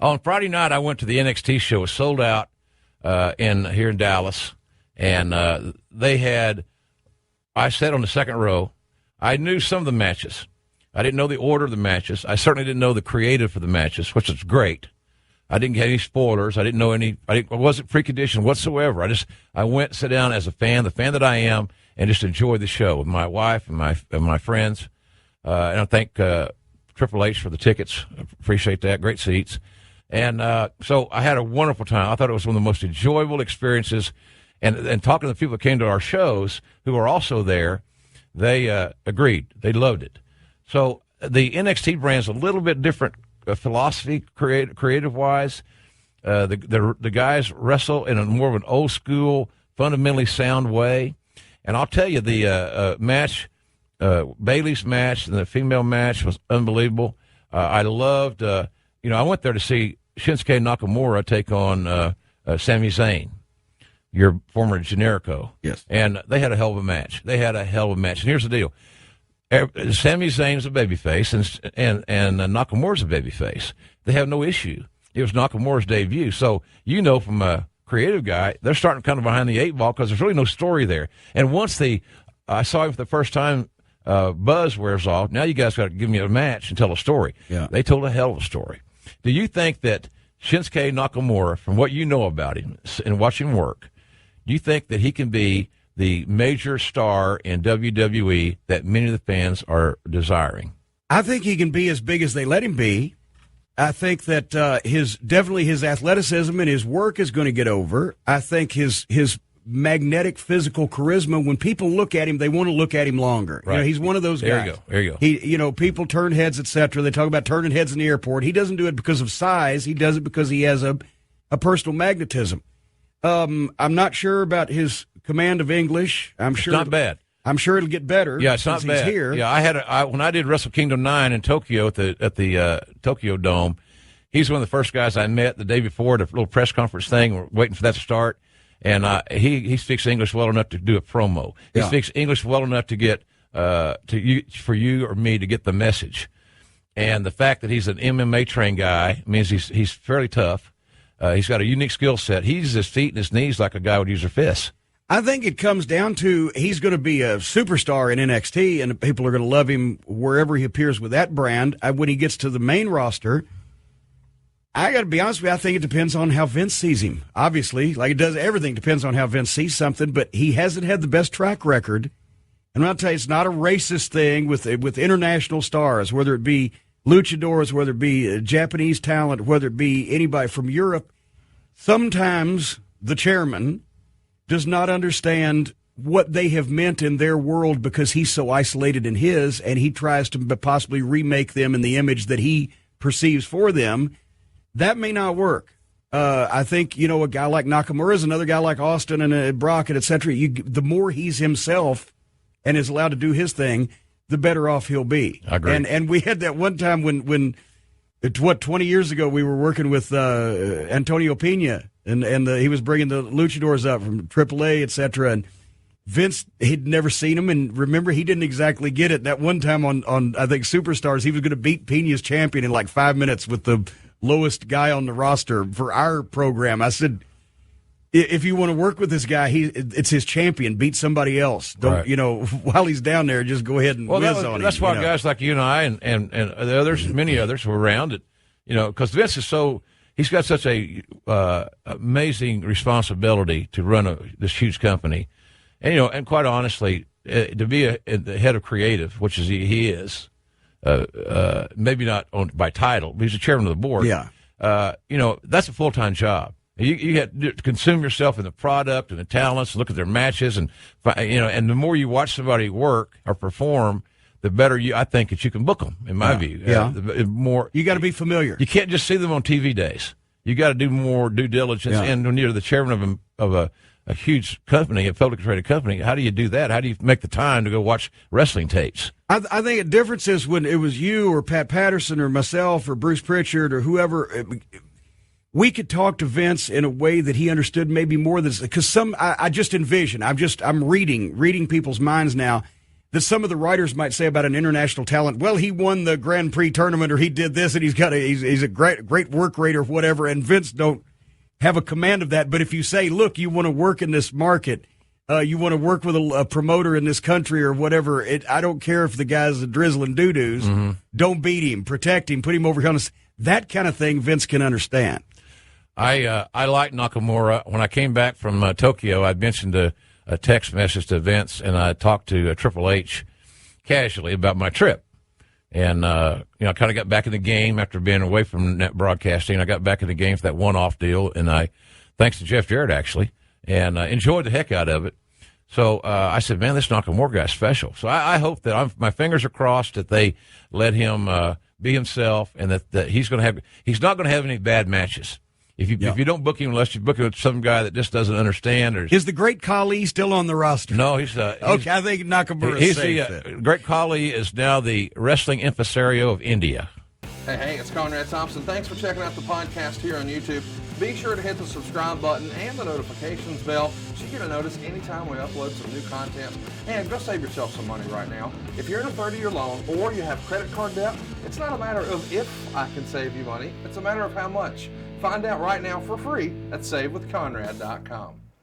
On Friday night, I went to the NXT show. It was sold out here in Dallas, and they had. I sat on the second row. I knew some of the matches. I didn't know the order of the matches. I certainly didn't know the creative for the matches, which is great. I didn't get any spoilers. I didn't know any. I wasn't preconditioned whatsoever. I went, sit down as a fan, the fan that I am, and just enjoy the show with my wife and my friends. And I thank Triple H for the tickets. Appreciate that. Great seats. And so I had a wonderful time. I thought it was one of the most enjoyable experiences. And talking to the people that came to our shows who are also there, they agreed. They loved it. So the NXT brand's a little bit different philosophy, creative-wise. The guys wrestle in a more of an old-school, fundamentally sound way. And I'll tell you, the match, Bayley's match and the female match was unbelievable. I loved, I went there to see Shinsuke Nakamura take on Sami Zayn, your former Generico. Yes. And they had a hell of a match. And here's the deal. Sami Zayn's a babyface, and Nakamura's a babyface. They have no issue. It was Nakamura's debut. So, from a creative guy, they're starting kind of behind the eight ball because there's really no story there. And once I saw him for the first time, buzz wears off, now you guys got to give me a match and tell a story. Yeah. They told a hell of a story. Do you think that Shinsuke Nakamura, from what you know about him and watch him work, do you think that he can be the major star in WWE that many of the fans are desiring? I think he can be as big as they let him be. I think that his athleticism and his work is going to get over. I think his magnetic physical charisma, when people look at him, they want to look at him longer. Right. He's one of those guys. There you go. People turn heads, etc. They talk about turning heads in the airport. He doesn't do it because of size. He does it because he has a personal magnetism. I'm not sure about his command of English. It's not bad. I'm sure it'll get better. Yeah, it's not bad. He's here. Yeah, when I did Wrestle Kingdom 9 in Tokyo at the Tokyo Dome, he's one of the first guys I met the day before the little press conference thing. We're waiting for that to start, and he speaks English well enough to do a promo. He speaks English well enough to get for you or me to get the message. And the fact that he's an MMA trained guy means he's fairly tough. He's got a unique skill set. He uses his feet and his knees like a guy would use their fists. I think it comes down to he's going to be a superstar in NXT, and people are going to love him wherever he appears with that brand. When he gets to the main roster, I got to be honest with you, I think it depends on how Vince sees him. Obviously, like it does everything, depends on how Vince sees something, but he hasn't had the best track record. And I'll tell you, it's not a racist thing with international stars, whether it be luchadors, whether it be Japanese talent, whether it be anybody from Europe. Sometimes the chairman does not understand what they have meant in their world because he's so isolated in his, and he tries to possibly remake them in the image that he perceives for them. That may not work. I think, a guy like Nakamura is another guy like Austin and Brock and et cetera. The more he's himself and is allowed to do his thing, the better off he'll be. I agree. And we had that one time when 20 years ago, we were working with Antonio Pena, and he was bringing the luchadors up from AAA, et cetera, and Vince, he'd never seen him, and remember, he didn't exactly get it. That one time on I think, Superstars, he was going to beat Pena's champion in like 5 minutes with the lowest guy on the roster for our program. I said, if you want to work with this guy, it's his champion. Beat somebody else. Don't while he's down there, just go ahead and whiz on him. That's why guys like you and I and the others, many others who are around it, because Vince is he's got such a amazing responsibility to run this huge company, and quite honestly, to be the head of creative, which is he is, maybe not by title, but he's the chairman of the board. Yeah, that's a full-time job. You have to consume yourself in the product and the talents, look at their matches, and and the more you watch somebody work or perform, the better I think that you can book them. In my view, the more you got to be familiar. You can't just see them on TV days. You got to do more due diligence. And when you're the chairman of a huge company, a publicly traded company, how do you do that? How do you make the time to go watch wrestling tapes? I think a difference is when it was you or Pat Patterson or myself or Bruce Pritchard or whoever. We could talk to Vince in a way that he understood maybe more than, because I just envision, I'm reading people's minds now. that some of the writers might say about an international talent. Well, he won the Grand Prix tournament, or he did this, and he's a great work rate or whatever. And Vince don't have a command of that. But if you say, look, you want to work in this market, you want to work with a promoter in this country or whatever, I don't care if the guy's a drizzling doo-doos. Mm-hmm. Don't beat him, protect him, put him over here on that kind of thing. Vince can understand. I like Nakamura. When I came back from Tokyo, I mentioned a text message to Vince, and I talked to Triple H casually about my trip. And, I kind of got back in the game after being away from net broadcasting. I got back in the game for that one-off deal, and thanks to Jeff Jarrett, actually, and enjoyed the heck out of it. So I said, man, this Nakamura guy's special. So I hope that my fingers are crossed that they let him be himself, and that he's not going to have any bad matches. If you don't book him unless you book him with some guy that just doesn't understand, or is the Great Khali still on the roster? No, he's okay. I think Nakamura is safe. Great Khali is now the wrestling impresario of India. Hey, it's Conrad Thompson. Thanks for checking out the podcast here on YouTube. Be sure to hit the subscribe button and the notifications bell so you get a notice anytime we upload some new content. And go save yourself some money right now. If you're in a 30-year loan or you have credit card debt, it's not a matter of if I can save you money. It's a matter of how much. Find out right now for free at SaveWithConrad.com.